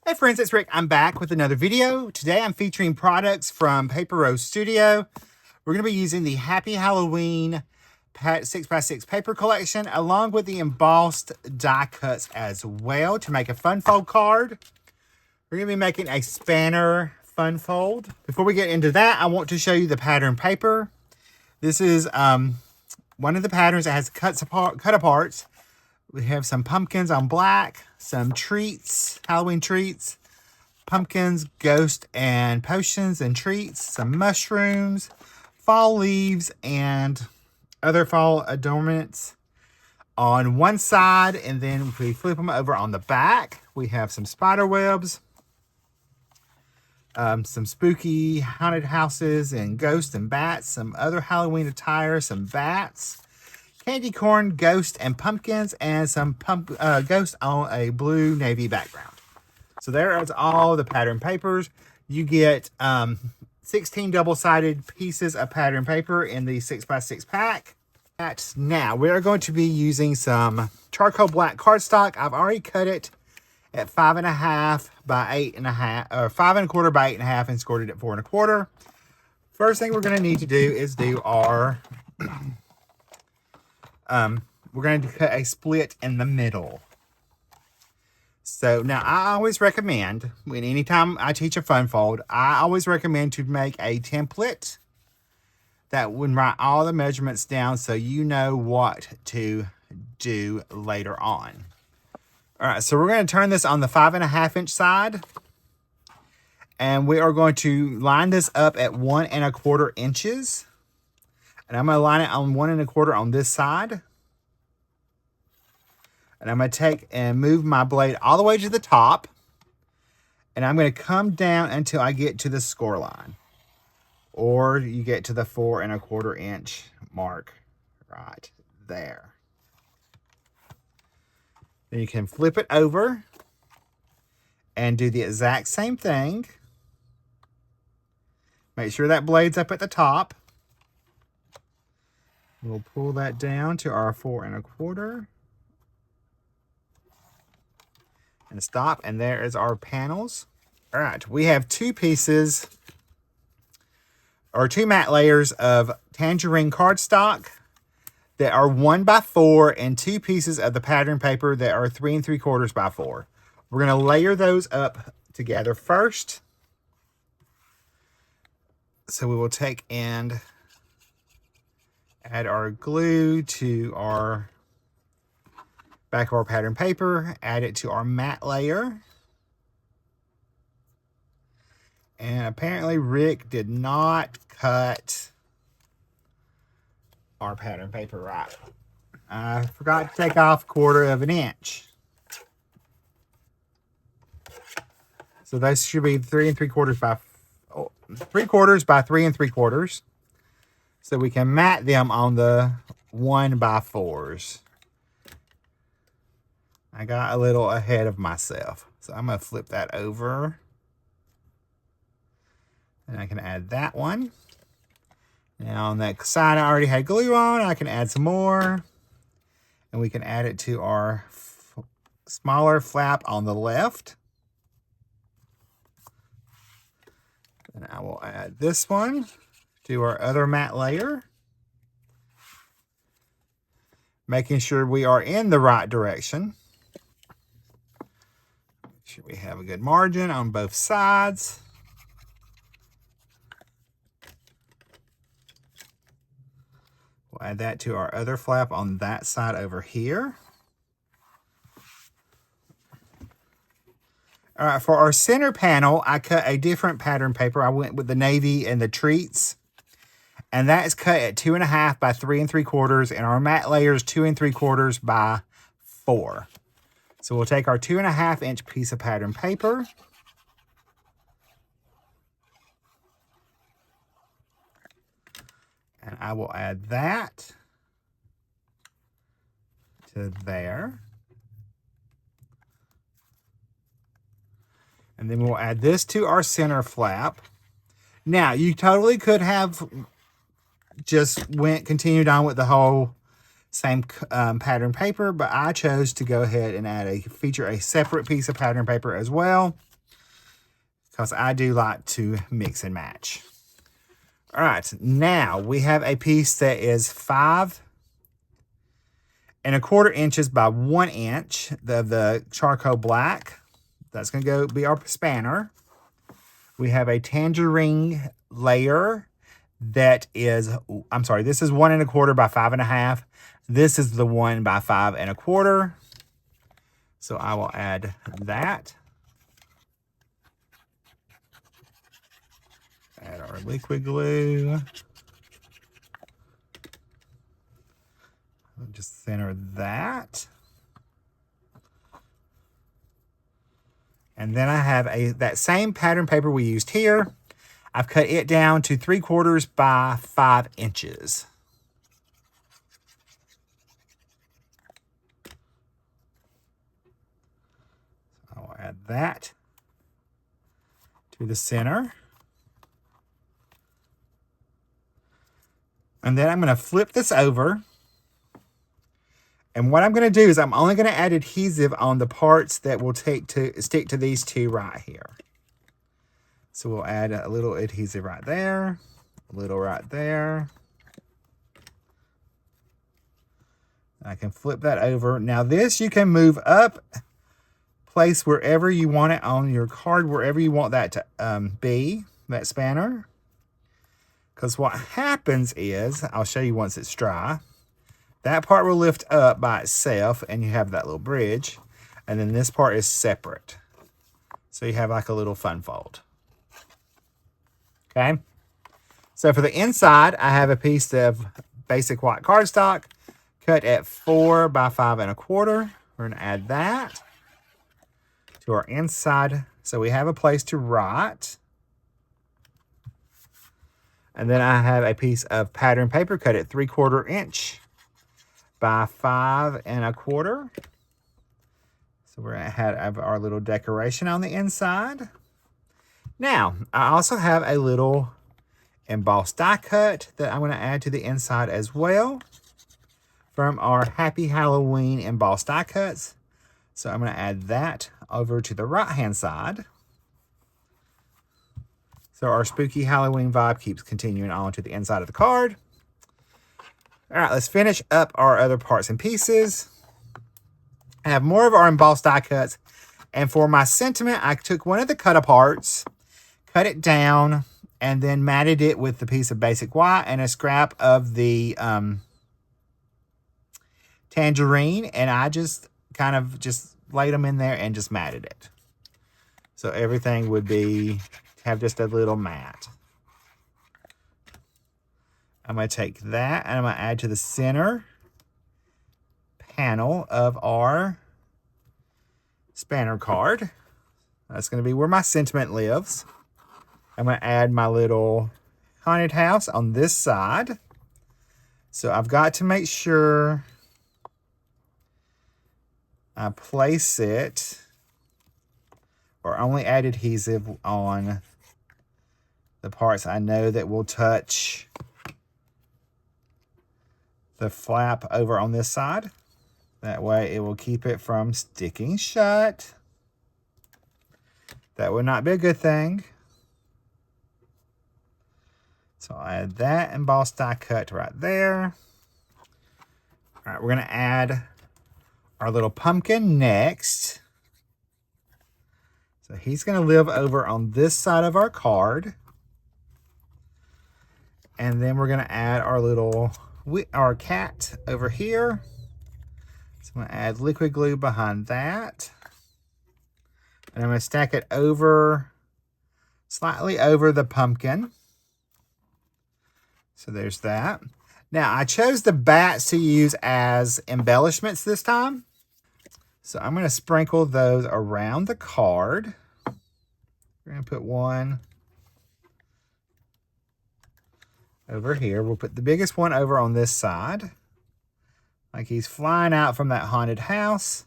Hey friends, it's Rick. I'm back with another video. Today I'm featuring products from Paper Rose Studio. We're going to be using the Happy Halloween 6x6 paper collection along with the embossed die cuts as well to make a fun fold card. We're going to be making a spanner fun fold. Before we get into that, I want to show you the pattern paper. This is one of the patterns that has cut aparts. We have some pumpkins on black, some treats, Halloween treats, pumpkins, ghosts, and potions and treats, some mushrooms, fall leaves, and other fall adornments on one side. And then if we flip them over on the back, we have some spider webs, some spooky haunted houses and ghosts and bats, some other Halloween attire, some bats, candy corn, ghost, and pumpkins, and some ghosts on a blue navy background. So there is all the pattern papers. You get 16 double-sided pieces of pattern paper in the 6x6 pack. Now we are going to be using some Charcoal Black cardstock. I've already cut it at 5.5 by 8.5, or 5.25 by 8.5, and scored it at 4.25. First thing we're going to need to do is do our we're going to cut a split in the middle. So now I always recommend, anytime I teach a fun fold, I always recommend to make a template that would write all the measurements down so you know what to do later on. All right, so we're going to turn this on the 5.5 inch side. And we are going to line this up at 1.25 inches. And I'm going to line it on 1.25 on this side. And I'm going to take and move my blade all the way to the top. And I'm going to come down until I get to the score line. Or you get to the 4.25 inch mark right there. Then you can flip it over and do the exact same thing. Make sure that blade's up at the top. We'll pull that down to our 4.25 and stop. And there is our panels. All right, we have two pieces or two matte layers of Tangerine cardstock that are 1x4 and two pieces of the pattern paper that are 3 3/4 by 4. We're going to layer those up together first. So we will take and add our glue to our back of our pattern paper, add it to our matte layer. And apparently Rick did not cut our pattern paper right. I forgot to take off 1/4 inch. So those should be 3 3/4 by 3/4 by 3 3/4. So we can mat them on the 1x4s. I got a little ahead of myself. So I'm going to flip that over. And I can add that one. Now on that side I already had glue on. I can add some more. And we can add it to our smaller flap on the left. And I will add this one to our other matte layer. Making sure we are in the right direction. Make sure we have a good margin on both sides. We'll add that to our other flap on that side over here. All right, for our center panel, I cut a different pattern paper. I went with the navy and the treats. And that is cut at 2.5 by 3 3/4, and our matte layer is 2 3/4 by 4. So we'll take our 2.5 inch piece of pattern paper. And I will add that to there. And then we'll add this to our center flap. Now, you totally could have just continued on with the whole same pattern paper, but I chose to go ahead and feature a separate piece of pattern paper as well. because I do like to mix and match. All right, now we have a piece that is 5¼ inches by 1 inch. The Charcoal Black. That's going to be our spanner. We have a Tangerine layer that is, I'm sorry, this is 1¼ by 5½. This is the 1 by 5¼ So I will add that. Add our liquid glue. I'll just center that. And then I have that same pattern paper we used here. I've cut it down to 3/4 by 5 inches. I'll add that to the center. And then I'm going to flip this over. And what I'm going to do is I'm only going to add adhesive on the parts that will stick to these two right here. So we'll add a little adhesive right there, a little right there. I can flip that over. Now this you can move up, place wherever you want it on your card, wherever you want that to be, that spanner. Because what happens is, I'll show you once it's dry, that part will lift up by itself and you have that little bridge. And then this part is separate. So you have like a little fun fold. Okay. So for the inside, I have a piece of basic white cardstock cut at 4 by 5¼ We're going to add that to our inside so we have a place to write. And then I have a piece of pattern paper cut at 3/4 inch by 5¼ So we're going to have our little decoration on the inside. Now, I also have a little embossed die cut that I'm going to add to the inside as well from our Happy Halloween Embossed Die Cuts. So I'm going to add that over to the right-hand side. So our spooky Halloween vibe keeps continuing on to the inside of the card. All right, let's finish up our other parts and pieces. I have more of our embossed die cuts. And for my sentiment, I took one of the cut-aparts, cut it down, and then matted it with the piece of basic white and a scrap of the tangerine. And I just kind of just laid them in there and just matted it. So everything would have just a little mat. I'm going to take that and I'm going to add to the center panel of our spanner card. That's going to be where my sentiment lives. I'm going to add my little haunted house on this side. So I've got to make sure I place it or only add adhesive on the parts I know that will touch the flap over on this side. That way it will keep it from sticking shut. That would not be a good thing. So I'll add that embossed die cut right there. All right, we're going to add our little pumpkin next. So he's going to live over on this side of our card. And then we're going to add our cat over here. So I'm going to add liquid glue behind that. And I'm going to stack it slightly over the pumpkin. So there's that. Now I chose the bats to use as embellishments this time. So I'm going to sprinkle those around the card. We're going to put one over here. We'll put the biggest one over on this side. Like he's flying out from that haunted house.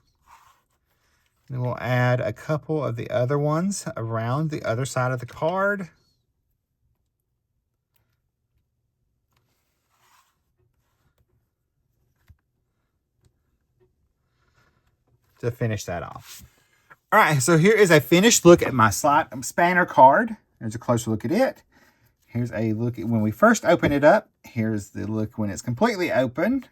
Then we'll add a couple of the other ones around the other side of the card. To finish that off. All right, so here is a finished look at my spanner card. There's a closer look at it. Here's a look at when we first open it up. Here's the look when it's completely open.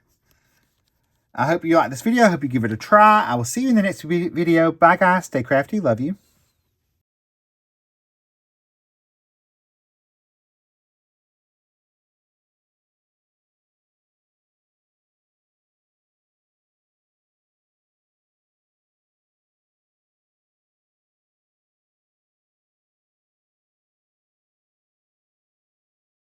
I hope you like this video. I hope you give it a try. I will see you in the next video. Bye, guys. Stay crafty. Love you.